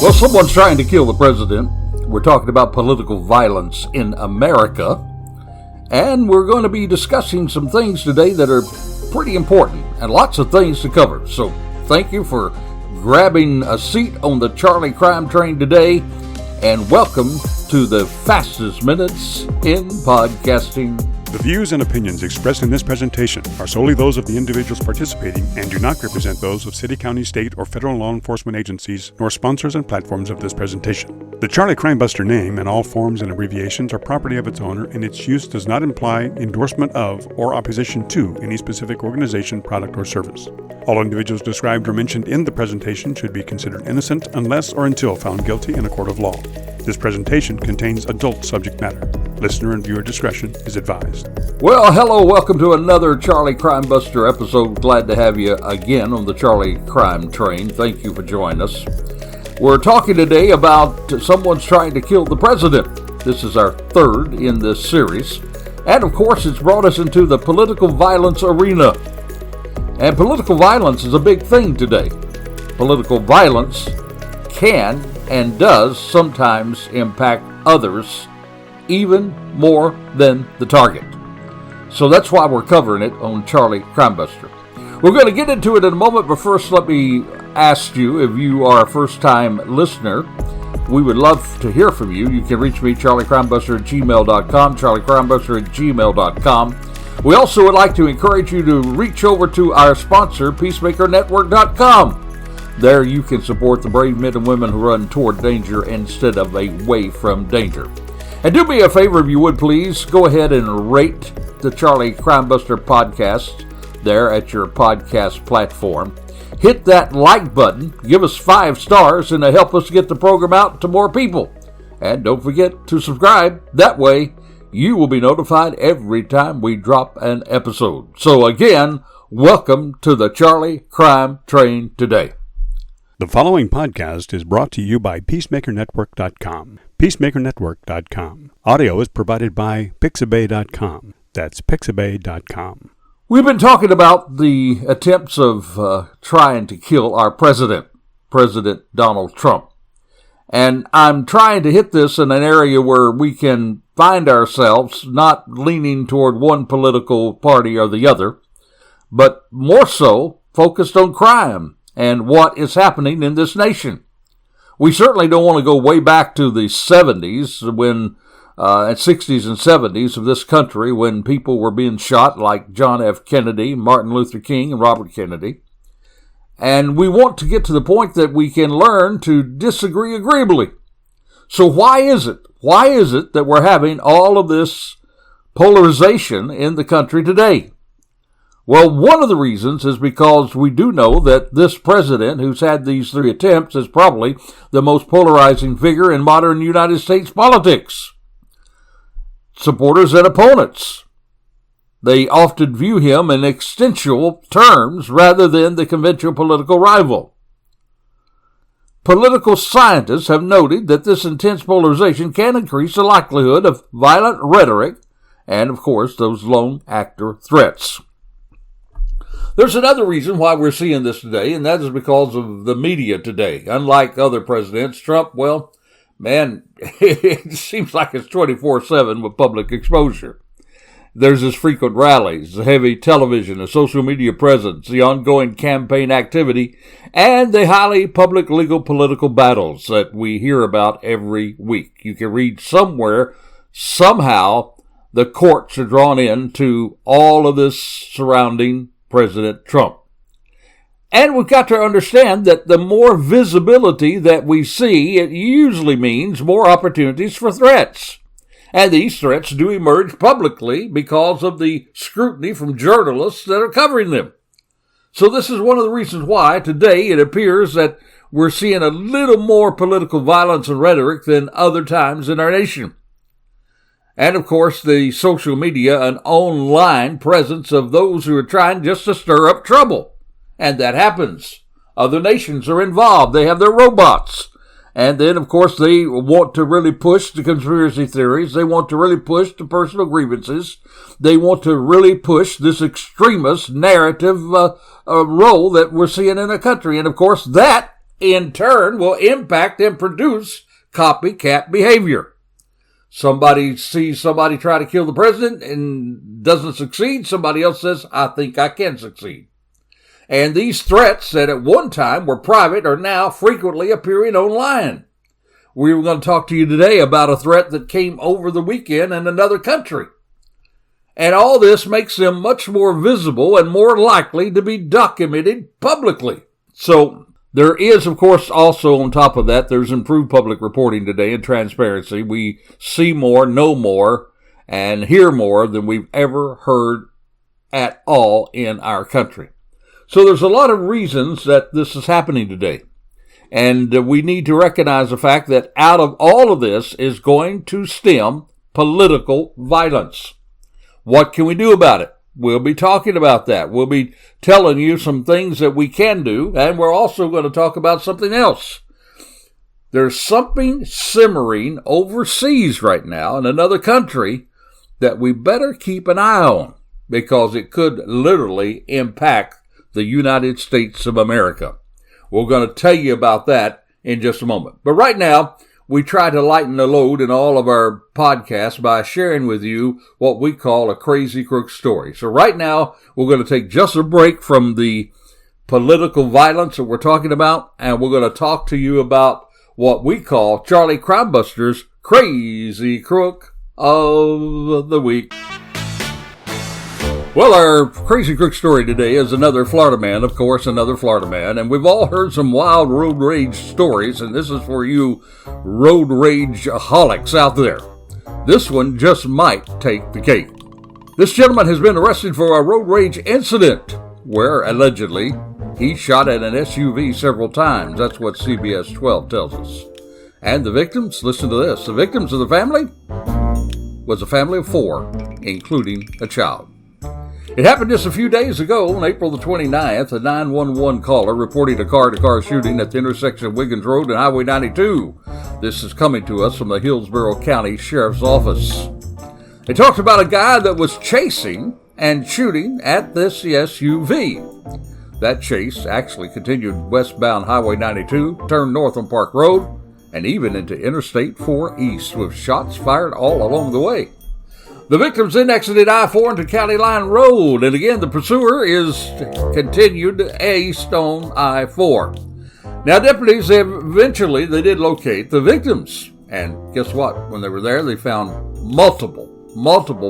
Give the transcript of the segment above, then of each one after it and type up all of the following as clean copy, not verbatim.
Well, someone's trying to kill the president. We're talking about political violence in America. And we're going to be discussing some things today that are pretty important and lots of things to cover. So thank you for grabbing a seat on the Charlie Crime Train today. And welcome to the fastest minutes in podcasting. The views and opinions expressed in this presentation are solely those of the individuals participating and do not represent those of city, county, state, or federal law enforcement agencies, nor sponsors and platforms of this presentation. The Charlie Crimebuster name and all forms and abbreviations are property of its owner, and its use does not imply endorsement of or opposition to any specific organization, product, or service. All individuals described or mentioned in the presentation should be considered innocent unless or until found guilty in a court of law. This presentation contains adult subject matter. Listener and viewer discretion is advised. Well, hello, welcome to another Charlie Crimebuster episode. Glad to have you again on the Charlie Crime Train. Thank you for joining us. We're talking today about someone's trying to kill the president. This is our third in this series. And of course, it's brought us into the political violence arena. And political violence is a big thing today. Political violence can and does sometimes impact others even more than the target. So that's why we're covering it on Charlie Crimebuster. We're going to get into it in a moment, but first let me ask you, if you are a first-time listener, we would love to hear from you. You can reach me, charliecrimebuster@gmail.com, charliecrimebuster@gmail.com. We also would like to encourage you to reach over to our sponsor, peacemakernetwork.com. There you can support the brave men and women who run toward danger instead of away from danger. And do me a favor, if you would please, go ahead and rate the Charlie Crimebuster podcast there at your podcast platform. Hit that like button, give us 5 stars, and help us get the program out to more people. And don't forget to subscribe. That way, you will be notified every time we drop an episode. So again, welcome to the Charlie Crime Train today. The following podcast is brought to you by peacemakernetwork.com. peacemakernetwork.com. Audio is provided by pixabay.com. That's pixabay.com. We've been talking about the attempts of trying to kill our president, President Donald Trump. And I'm trying to hit this in an area where we can find ourselves not leaning toward one political party or the other, but more so focused on crime and what is happening in this nation. We certainly don't want to go way back to the 70s when, 60s and 70s of this country when people were being shot like John F. Kennedy, Martin Luther King, and Robert Kennedy. And we want to get to the point that we can learn to disagree agreeably. So why is it? Why is it that we're having all of this polarization in the country today? Well, one of the reasons is because we do know that this president who's had these 3 attempts is probably the most polarizing figure in modern United States politics. Supporters and opponents, they often view him in existential terms rather than the conventional political rival. Political scientists have noted that this intense polarization can increase the likelihood of violent rhetoric and, of course, those lone actor threats. There's another reason why we're seeing this today, and that is because of the media today. Unlike other presidents, Trump, well, man, it seems like it's 24/7 with public exposure. There's his frequent rallies, the heavy television, the social media presence, the ongoing campaign activity, and the highly public legal political battles that we hear about every week. You can read somewhere, somehow, the courts are drawn into all of this surrounding President Trump. And we've got to understand that the more visibility that we see, it usually means more opportunities for threats. And these threats do emerge publicly because of the scrutiny from journalists that are covering them. So this is one of the reasons why today it appears that we're seeing a little more political violence and rhetoric than other times in our nation. And, of course, the social media and online presence of those who are trying just to stir up trouble. And that happens. Other nations are involved. They have their robots. And then, of course, they want to really push the conspiracy theories. They want to really push the personal grievances. They want to really push this extremist narrative role that we're seeing in the country. And, of course, that in turn will impact and produce copycat behavior. Somebody sees somebody try to kill the president and doesn't succeed. Somebody else says, I think I can succeed. And these threats that at one time were private are now frequently appearing online. We were going to talk to you today about a threat that came over the weekend in another country. And all this makes them much more visible and more likely to be documented publicly. So there is, of course, also on top of that, there's improved public reporting today and transparency. We see more, know more, and hear more than we've ever heard at all in our country. So there's a lot of reasons that this is happening today. And we need to recognize the fact that out of all of this is going to stem political violence. What can we do about it? We'll be talking about that. We'll be telling you some things that we can do, and we're also going to talk about something else. There's something simmering overseas right now in another country that we better keep an eye on, because it could literally impact the United States of America. We're going to tell you about that in just a moment. But right now, we try to lighten the load in all of our podcasts by sharing with you what we call a Crazy Crook story. So right now, we're going to take just a break from the political violence that we're talking about, and we're going to talk to you about what we call Charlie Crimebuster's Crazy Crook of the Week. Well, our Crazy Crook story today is another Florida man, of course, another Florida man. And we've all heard some wild road rage stories, and this is for you road rage-aholics out there. This one just might take the cake. This gentleman has been arrested for a road rage incident where, allegedly, he shot at an SUV several times. That's what CBS 12 tells us. And the victims, listen to this, the victims of the family was a family of 4, including a child. It happened just a few days ago, on April the 29th, a 911 caller reported a car-to-car shooting at the intersection of Wiggins Road and Highway 92. This is coming to us from the Hillsborough County Sheriff's Office. They talked about a guy that was chasing and shooting at this SUV. That chase actually continued westbound Highway 92, turned north on Park Road, and even into Interstate 4 East, with shots fired all along the way. The victims then exited I-4 into County Line Road, and again, the pursuer is continued east on I-4. Now, deputies they did locate the victims, and guess what? When they were there, they found multiple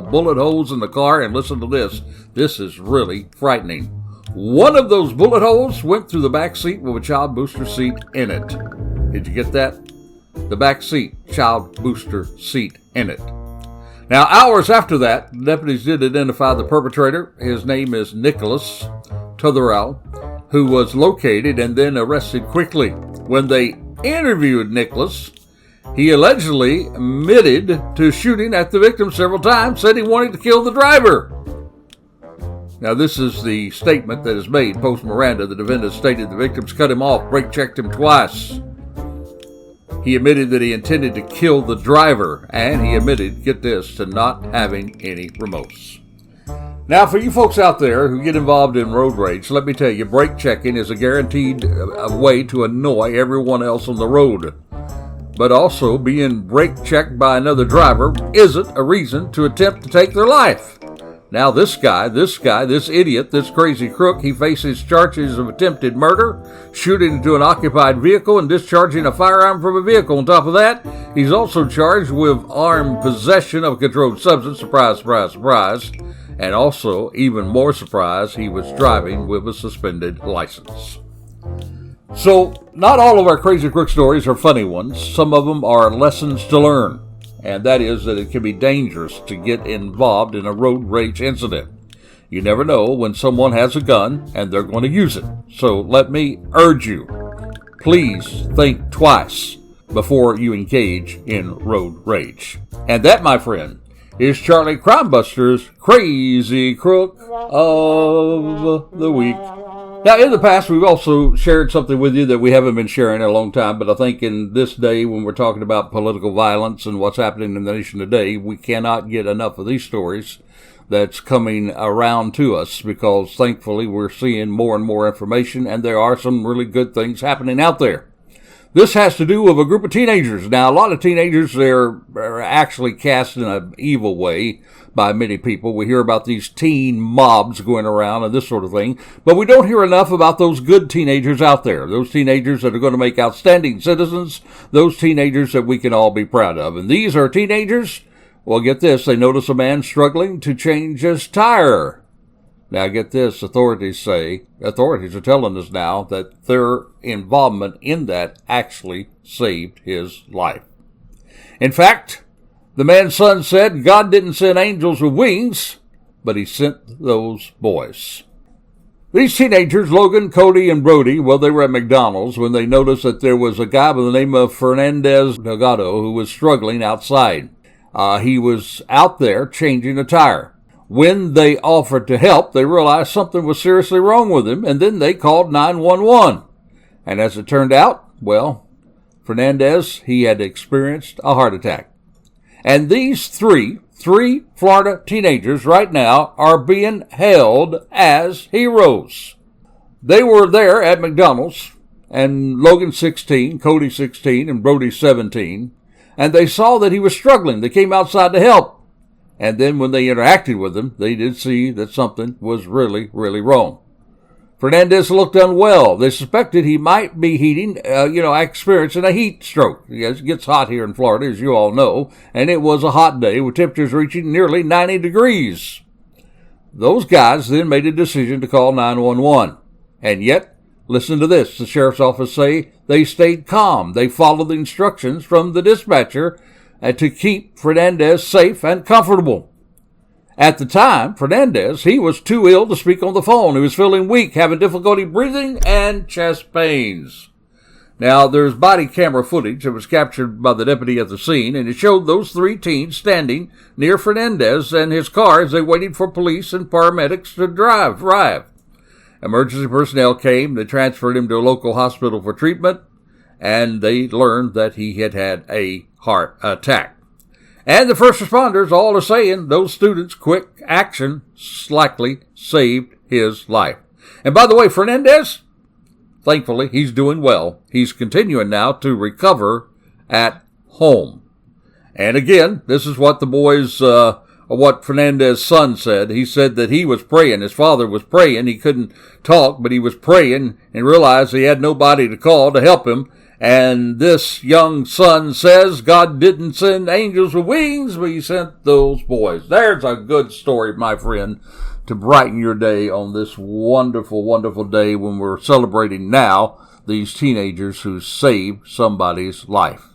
bullet holes in the car, and listen to this is really frightening. One of those bullet holes went through the back seat with a child booster seat in it. Did you get that? The back seat, child booster seat in it. Now, hours after that, deputies did identify the perpetrator. His name is Nicholas Tutherell, who was located and then arrested quickly. When they interviewed Nicholas, he allegedly admitted to shooting at the victim several times, said he wanted to kill the driver. Now, this is the statement that is made. Post Miranda, the defendant stated the victims cut him off, brake checked him twice. He admitted that he intended to kill the driver, and he admitted, get this, to not having any remorse. Now, for you folks out there who get involved in road rage, let me tell you, brake checking is a guaranteed way to annoy everyone else on the road. But also, being brake checked by another driver isn't a reason to attempt to take their life. Now, this idiot, this crazy crook, he faces charges of attempted murder, shooting into an occupied vehicle, and discharging a firearm from a vehicle. On top of that, he's also charged with armed possession of a controlled substance, surprise, surprise, surprise, and also, even more surprise, he was driving with a suspended license. So, not all of our crazy crook stories are funny ones. Some of them are lessons to learn. And that is that it can be dangerous to get involved in a road rage incident. You never know when someone has a gun and they're going to use it. So let me urge you, please think twice before you engage in road rage. And that, my friend, is Charlie Crimebuster's Crazy Crook of the Week. Now, in the past, we've also shared something with you that we haven't been sharing in a long time, but I think in this day, when we're talking about political violence and what's happening in the nation today, we cannot get enough of these stories. that's coming around to us, because thankfully we're seeing more and more information, and there are some really good things happening out there. This has to do with a group of teenagers. Now, a lot of teenagers, are actually cast in an evil way by many people. We hear about these teen mobs going around and this sort of thing, but we don't hear enough about those good teenagers out there, those teenagers that are going to make outstanding citizens, those teenagers that we can all be proud of. And these are teenagers, well, get this, they notice a man struggling to change his tire. Now, get this, authorities are telling us now that their involvement in that actually saved his life. In fact, the man's son said God didn't send angels with wings, but he sent those boys. These teenagers, Logan, Cody, and Brody, well, they were at McDonald's when they noticed that there was a guy by the name of Fernandez Delgado who was struggling outside. He was out there changing a tire. When they offered to help, they realized something was seriously wrong with him, and then they called 911. And as it turned out, well, Fernandez, he had experienced a heart attack. And these three Florida teenagers right now are being held as heroes. They were there at McDonald's, and Logan 16, Cody 16, and Brody 17, and they saw that he was struggling. They came outside to help. And then when they interacted with him, they did see that something was really, really wrong. Fernandez looked unwell. They suspected he might be experiencing a heat stroke. It gets hot here in Florida, as you all know, and it was a hot day with temperatures reaching nearly 90 degrees. Those guys then made a decision to call 911. And yet, listen to this, the sheriff's office say they stayed calm. They followed the instructions from the dispatcher to keep Fernandez safe and comfortable. At the time, Fernandez, he was too ill to speak on the phone. He was feeling weak, having difficulty breathing, and chest pains. Now, there's body camera footage that was captured by the deputy at the scene, and it showed those three teens standing near Fernandez and his car as they waited for police and paramedics to arrive. Emergency personnel came. They transferred him to a local hospital for treatment, and they learned that he had had a heart attack. And the first responders all are saying those students' quick action likely saved his life. And by the way, Fernandez, thankfully, he's doing well. He's continuing now to recover at home. And again, this is what the boys, what Fernandez's son said. He said that he was praying. His father was praying. He couldn't talk, but he was praying and realized he had nobody to call to help him. And this young son says God didn't send angels with wings, but he sent those boys. There's a good story, my friend, to brighten your day on this wonderful, wonderful day when we're celebrating now these teenagers who saved somebody's life.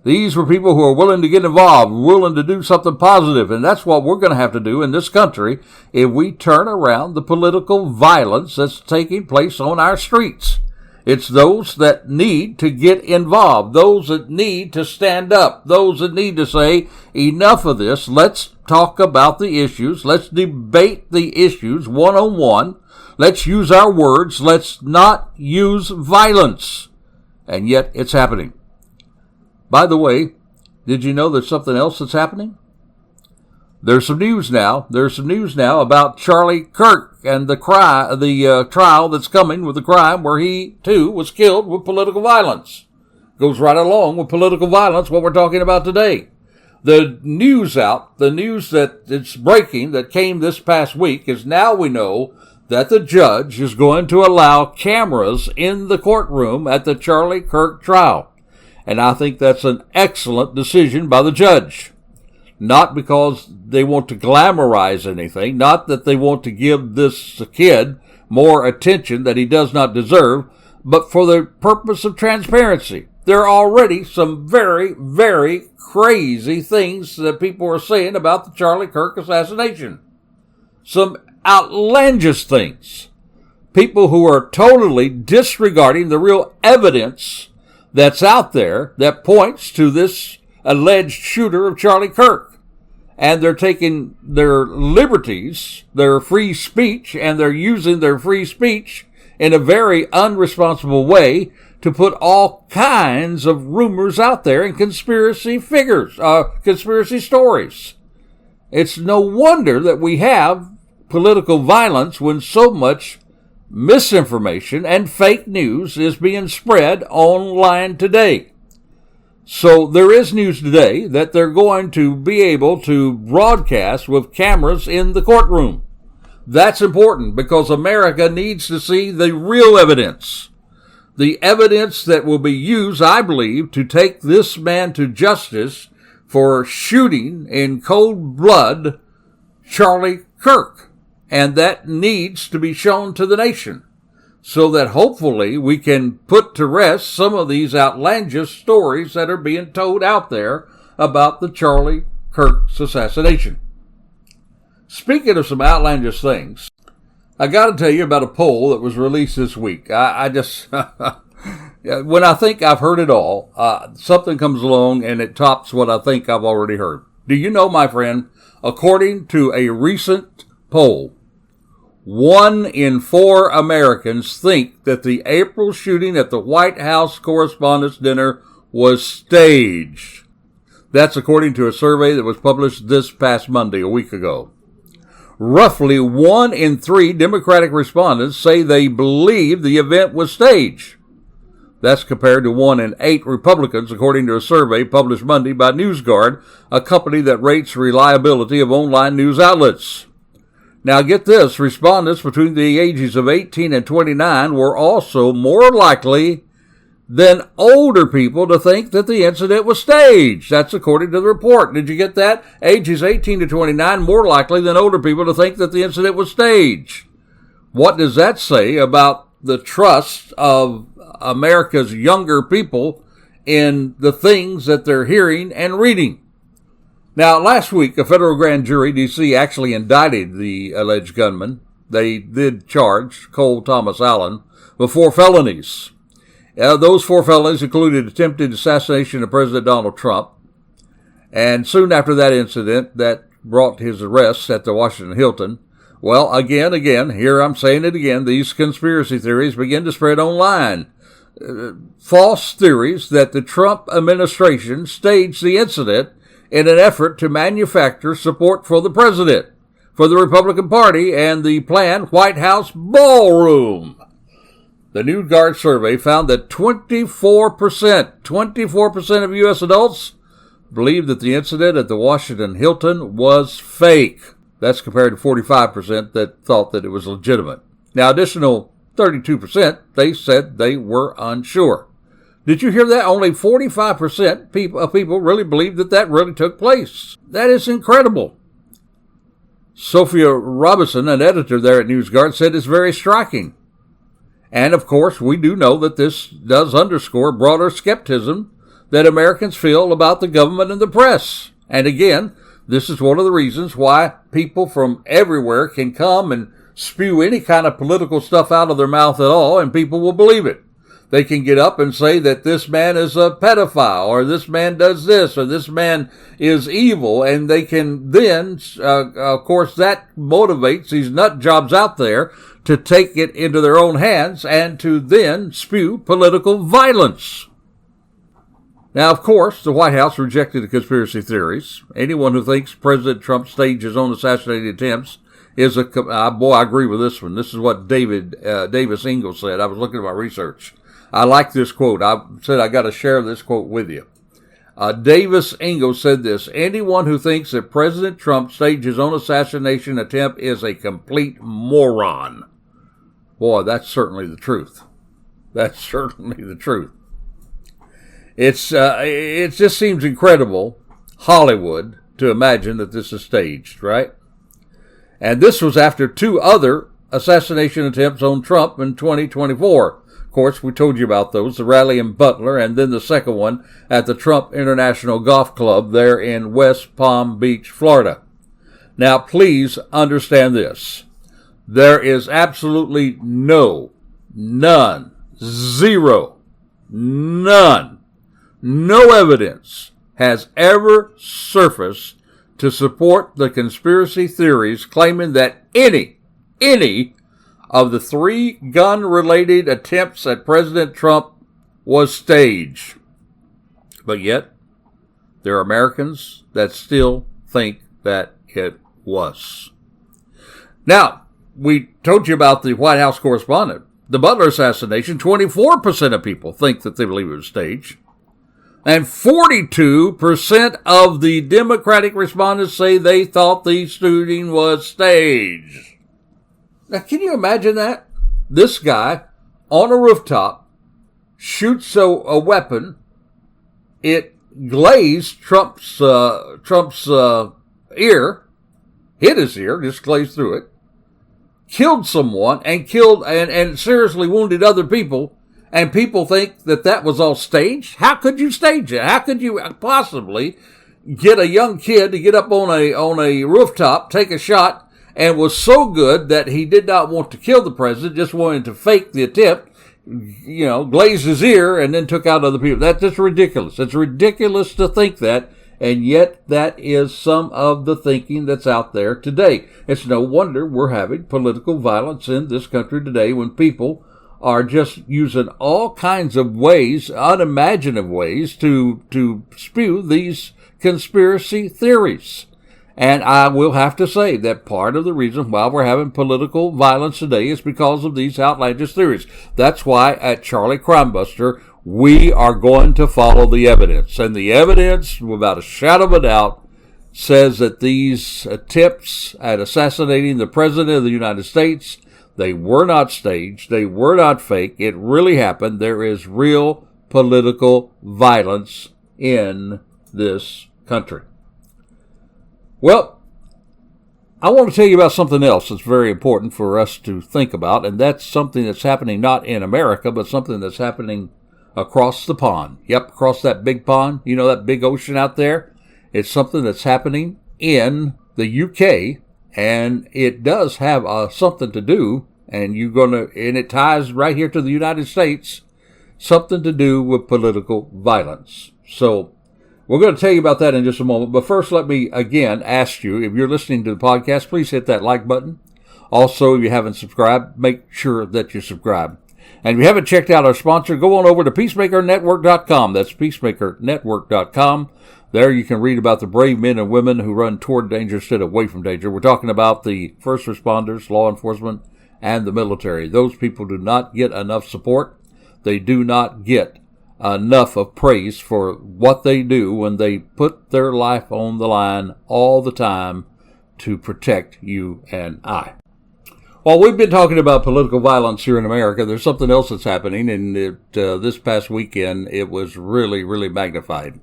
These were people who are willing to get involved, willing to do something positive, and that's what we're going to have to do in this country if we turn around the political violence that's taking place on our streets. It's those that need to get involved, those that need to stand up, those that need to say, enough of this, let's talk about the issues, let's debate the issues one-on-one, let's use our words, let's not use violence. And yet it's happening. By the way, did you know there's something else that's happening? There's some news now. There's some news now about Charlie Kirk and the trial that's coming with the crime where he, too, was killed with political violence. Goes right along with political violence, what we're talking about today. The news that it's breaking that came this past week is now we know that the judge is going to allow cameras in the courtroom at the Charlie Kirk trial. And I think that's an excellent decision by the judge. Not because they want to glamorize anything, not that they want to give this kid more attention that he does not deserve, but for the purpose of transparency. There are already some very, very crazy things that people are saying about the Charlie Kirk assassination. Some outlandish things. People who are totally disregarding the real evidence that's out there that points to this alleged shooter of Charlie Kirk. And they're taking their liberties, their free speech, and they're using their free speech in a very unresponsible way to put all kinds of rumors out there and conspiracy stories. It's no wonder that we have political violence when so much misinformation and fake news is being spread online today. So there is news today that they're going to be able to broadcast with cameras in the courtroom. That's important because America needs to see the real evidence. The evidence that will be used, I believe, to take this man to justice for shooting in cold blood Charlie Kirk. And that needs to be shown to the nation so that hopefully we can put to rest some of these outlandish stories that are being told out there about the Charlie Kirk's assassination. Speaking of some outlandish things, I got to tell you about a poll that was released this week. I just, when I think I've heard it all, something comes along and it tops what I think I've already heard. Do you know, my friend, according to a recent poll, 1 in 4 Americans think that the April shooting at the White House Correspondents' Dinner was staged. That's according to a survey that was published this past Monday, a week ago. Roughly 1 in 3 Democratic respondents say they believe the event was staged. That's compared to 1 in 8 Republicans, according to a survey published Monday by NewsGuard, a company that rates reliability of online news outlets. Now get this, respondents between the ages of 18 and 29 were also more likely than older people to think that the incident was staged. That's according to the report. Did you get that? Ages 18 to 29 more likely than older people to think that the incident was staged. What does that say about the trust of America's younger people in the things that they're hearing and reading? Now, last week, a federal grand jury, D.C., actually indicted the alleged gunman. They did charge Cole Thomas Allen with 4 felonies. Those 4 felonies included attempted assassination of President Donald Trump. And soon after that incident, that brought his arrest at the Washington Hilton. Well, again, here I'm saying it again, these conspiracy theories begin to spread online. False theories that the Trump administration staged the incident in an effort to manufacture support for the president, for the Republican Party, and the planned White House ballroom. The NewsGuard survey found that 24% of U.S. adults believed that the incident at the Washington Hilton was fake. That's compared to 45% that thought that it was legitimate. Now, additional 32%, they said they were unsure. Did you hear that? Only 45% of people really believe that really took place. That is incredible. Sophia Robinson, an editor there at NewsGuard, said it's very striking. And, of course, we do know that this does underscore broader skepticism that Americans feel about the government and the press. And, again, this is one of the reasons why people from everywhere can come and spew any kind of political stuff out of their mouth at all, and people will believe it. They can get up and say that this man is a pedophile, or this man does this, or this man is evil, and they can then, of course, that motivates these nut jobs out there to take it into their own hands and to then spew political violence. Now, of course, the White House rejected the conspiracy theories. Anyone who thinks President Trump staged his own assassination attempts is I agree with this one. This is what Davis Ingalls said. I was looking at my research. I like this quote. I said I got to share this quote with you. Davis Ingalls said this: anyone who thinks that President Trump staged his own assassination attempt is a complete moron. Boy, that's certainly the truth. That's certainly the truth. It just seems incredible, Hollywood, to imagine that this is staged, right? And this was after 2 other assassination attempts on Trump in 2024. Of course, we told you about those, the rally in Butler, and then the second one at the Trump International Golf Club there in West Palm Beach, Florida. Now, please understand this. There is absolutely no evidence has ever surfaced to support the conspiracy theories claiming that any of the 3 gun-related attempts at President Trump was staged. But yet, there are Americans that still think that it was. Now, we told you about the White House correspondent. The Butler assassination, 24% of people think that they believe it was staged. And 42% of the Democratic respondents say they thought the shooting was staged. Now, can you imagine that? This guy on a rooftop shoots a weapon. It glazed Trump's ear, hit his ear, just glazed through it, killed someone, and killed and seriously wounded other people. And people think that that was all staged? How could you stage it? How could you possibly get a young kid to get up on a rooftop, take a shot, and was so good that he did not want to kill the president, just wanted to fake the attempt, glazed his ear, and then took out other people? That's just ridiculous. It's ridiculous to think that, and yet that is some of the thinking that's out there today. It's no wonder we're having political violence in this country today when people are just using all kinds of ways, unimaginative ways, to spew these conspiracy theories. And I will have to say that part of the reason why we're having political violence today is because of these outlandish theories. That's why at Charlie Crimebuster, we are going to follow the evidence. And the evidence, without a shadow of a doubt, says that these attempts at assassinating the President of the United States, they were not staged. They were not fake. It really happened. There is real political violence in this country. Well, I want to tell you about something else that's very important for us to think about, and that's something that's happening not in America, but something that's happening across the pond. Yep, across that big pond. You know that big ocean out there? It's something that's happening in the UK, and it does have something to do, and it ties right here to the United States, something to do with political violence. So we're going to tell you about that in just a moment. But first, let me again ask you, if you're listening to the podcast, please hit that like button. Also, if you haven't subscribed, make sure that you subscribe. And if you haven't checked out our sponsor, go on over to peacemakernetwork.com. That's peacemakernetwork.com. There you can read about the brave men and women who run toward danger instead of away from danger. We're talking about the first responders, law enforcement, and the military. Those people do not get enough support. They do not get enough of praise for what they do when they put their life on the line all the time to protect you and I. While we've been talking about political violence here in America, there's something else that's happening, and this past weekend it was really, really magnified.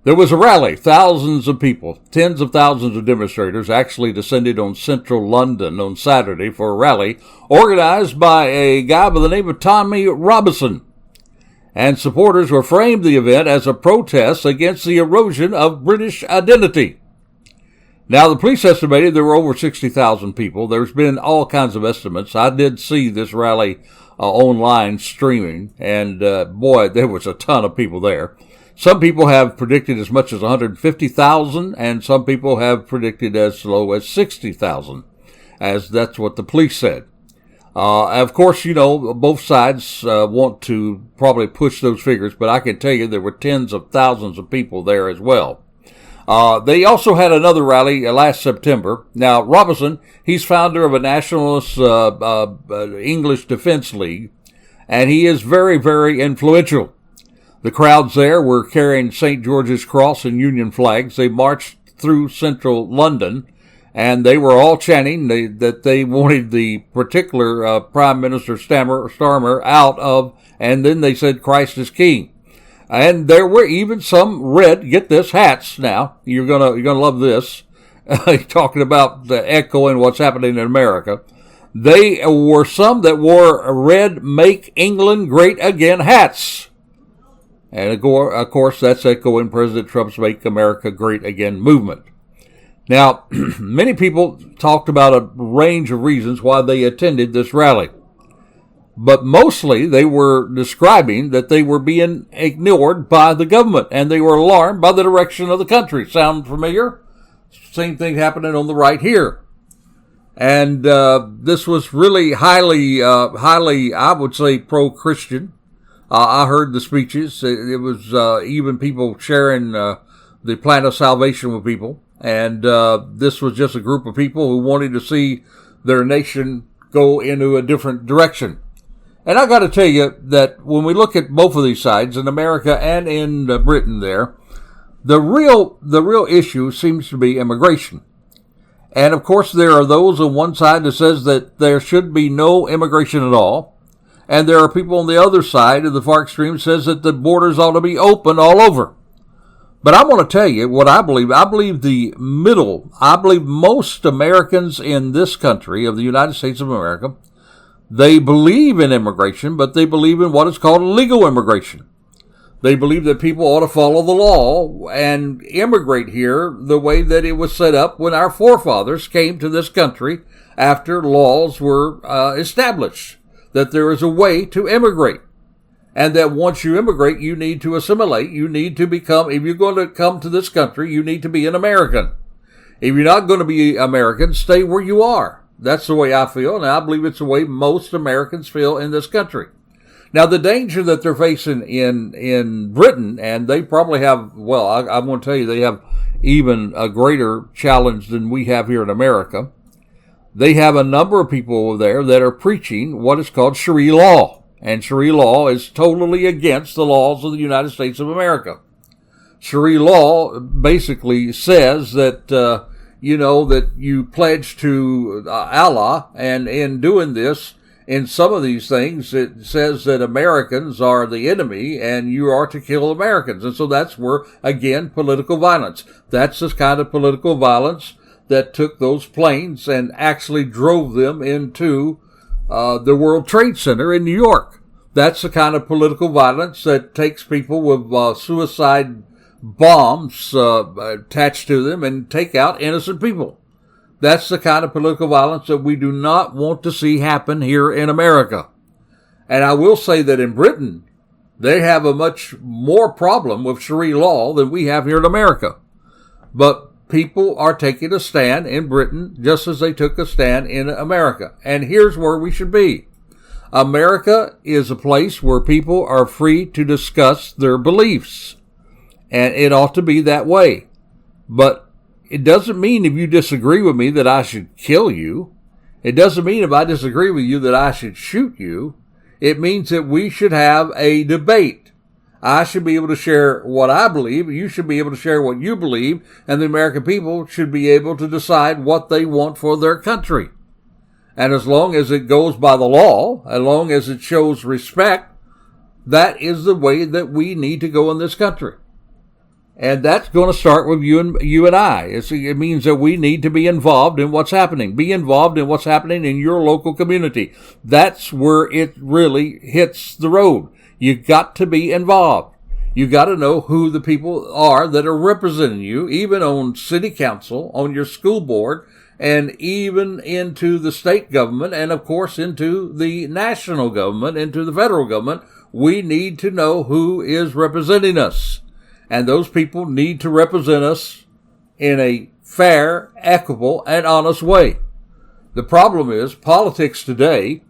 There was a rally. Thousands of people, tens of thousands of demonstrators actually descended on central London on Saturday for a rally organized by a guy by the name of Tommy Robinson. And supporters were framed the event as a protest against the erosion of British identity. Now, the police estimated there were over 60,000 people. There's been all kinds of estimates. I did see this rally online streaming, and boy, there was a ton of people there. Some people have predicted as much as 150,000, and some people have predicted as low as 60,000, as that's what the police said. Of course, both sides want to probably push those figures, but I can tell you there were tens of thousands of people there as well. They also had another rally last September. Now, Robinson, he's founder of a nationalist English Defense League, and he is very, very influential. The crowds there were carrying St. George's Cross and Union flags. They marched through central London, and they were all chanting that they wanted the particular Prime Minister Starmer out of, and then they said, Christ is King. And there were even some red, get this, hats now. You're gonna love this. Talking about the echoing what's happening in America. They were some that wore red Make England Great Again hats. And of course, that's echoing President Trump's Make America Great Again movement. Now, many people talked about a range of reasons why they attended this rally. But mostly they were describing that they were being ignored by the government, and they were alarmed by the direction of the country. Sound familiar? Same thing happening on the right here. And this was really highly, I would say, pro-Christian. I heard the speeches. It was even people sharing the plan of salvation with people. And this was just a group of people who wanted to see their nation go into a different direction. And I got to tell you that when we look at both of these sides, in America and in Britain there, the real issue seems to be immigration. And of course, there are those on one side that says that there should be no immigration at all. And there are people on the other side of the far extreme says that the borders ought to be open all over. But I want to tell you what I believe. I believe the middle. I believe most Americans in this country of the United States of America, they believe in immigration, but they believe in what is called legal immigration. They believe that people ought to follow the law and immigrate here the way that it was set up when our forefathers came to this country after laws were established, that there is a way to immigrate. And that once you immigrate, you need to assimilate. You need to become, if you're going to come to this country, you need to be an American. If you're not going to be American, stay where you are. That's the way I feel, and I believe it's the way most Americans feel in this country. Now, the danger that they're facing in Britain, and they probably have, well, I want to tell you, they have even a greater challenge than we have here in America. They have a number of people over there that are preaching what is called Sharia law. And Sharia law is totally against the laws of the United States of America. Sharia law basically says that, that you pledge to Allah, and in doing this, in some of these things, it says that Americans are the enemy and you are to kill Americans. And so that's where, again, political violence. That's the kind of political violence that took those planes and actually drove them into the World Trade Center in New York. That's the kind of political violence that takes people with suicide bombs attached to them and take out innocent people. That's the kind of political violence that we do not want to see happen here in America. And I will say that in Britain, they have a much more problem with Sharia law than we have here in America. But people are taking a stand in Britain just as they took a stand in America. And here's where we should be. America is a place where people are free to discuss their beliefs. And it ought to be that way. But it doesn't mean if you disagree with me that I should kill you. It doesn't mean if I disagree with you that I should shoot you. It means that we should have a debate. I should be able to share what I believe. You should be able to share what you believe. And the American people should be able to decide what they want for their country. And as long as it goes by the law, as long as it shows respect, that is the way that we need to go in this country. And that's going to start with you and I. It means that we need to be involved in what's happening. Be involved in what's happening in your local community. That's where it really hits the road. You've got to be involved. You got to know who the people are that are representing you, even on city council, on your school board, and even into the state government, and of course into the national government, into the federal government. We need to know who is representing us. And those people need to represent us in a fair, equitable, and honest way. The problem is politics today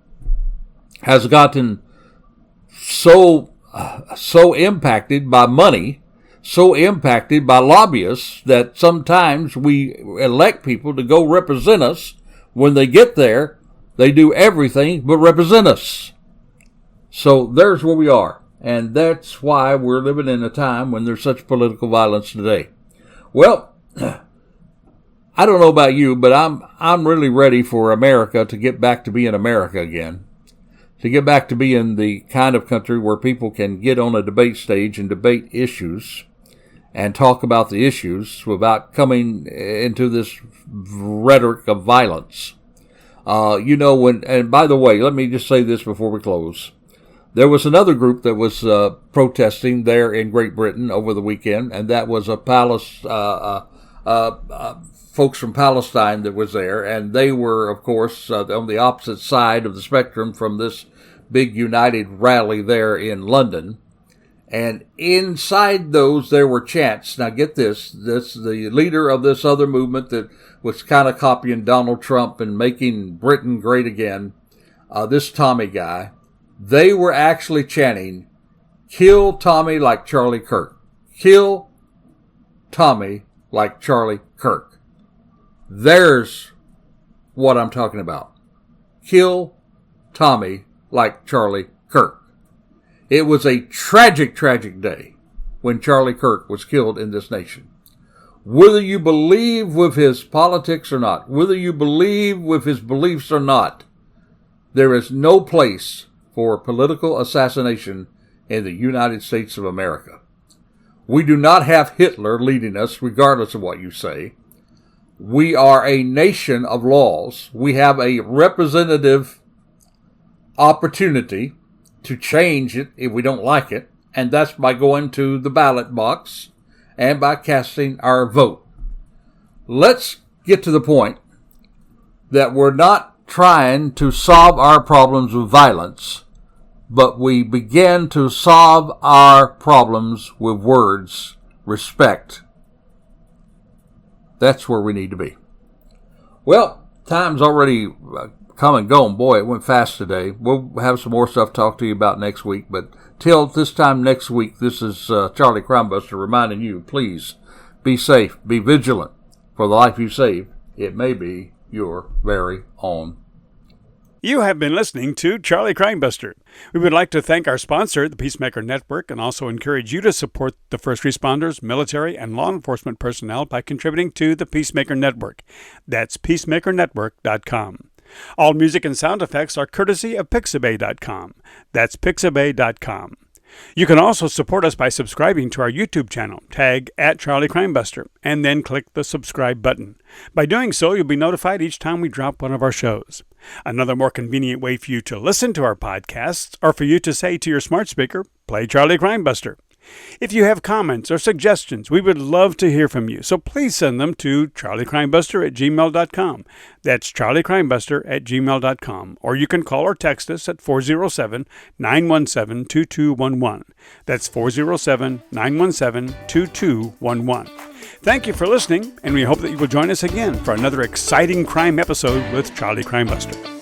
has gotten so impacted by money, so impacted by lobbyists, that sometimes we elect people to go represent us. When they get there, they do everything but represent us. So there's where we are. And that's why we're living in a time when there's such political violence today. Well, I don't know about you, but I'm really ready for America to get back to being America again. To get back to being the kind of country where people can get on a debate stage and debate issues and talk about the issues without coming into this rhetoric of violence. And by the way, let me just say this before we close. There was another group that was protesting there in Great Britain over the weekend, and that was folks from Palestine that was there, and they were, of course, on the opposite side of the spectrum from this big united rally there in London. And inside those, there were chants. Now get this, the leader of this other movement that was kind of copying Donald Trump and making Britain great again, this Tommy guy, they were actually chanting, "Kill Tommy like Charlie Kirk. Kill Tommy like Charlie Kirk. There's what I'm talking about. Kill Tommy like Charlie Kirk. It was a tragic, tragic day when Charlie Kirk was killed in this nation. Whether you believe with his politics or not, whether you believe with his beliefs or not, there is no place for political assassination in the United States of America. We do not have Hitler leading us, regardless of what you say. We are a nation of laws. We have a representative opportunity to change it if we don't like it, and that's by going to the ballot box and by casting our vote. Let's get to the point that we're not trying to solve our problems with violence, but we begin to solve our problems with words, respect. That's where we need to be. Well, time's already come and gone. Boy, it went fast today. We'll have some more stuff to talk to you about next week, but till this time next week, this is Charlie Crimebuster reminding you, please be safe, be vigilant. For the life you save, it may be your very own. You have been listening to Charlie Crimebuster. We would like to thank our sponsor, the Peacemaker Network, and also encourage you to support the first responders, military, and law enforcement personnel by contributing to the Peacemaker Network. That's peacemakernetwork.com. All music and sound effects are courtesy of Pixabay.com. That's Pixabay.com. You can also support us by subscribing to our YouTube channel, tag @CharlieCrimebuster, and then click the subscribe button. By doing so, you'll be notified each time we drop one of our shows. Another more convenient way for you to listen to our podcasts, or for you to say to your smart speaker, play Charlie Crimebuster. If you have comments or suggestions, we would love to hear from you, so please send them to charliecrimebuster@gmail.com. That's charliecrimebuster@gmail.com. Or you can call or text us at 407-917-2211. That's 407-917-2211. Thank you for listening, and we hope that you will join us again for another exciting crime episode with Charlie Crimebuster.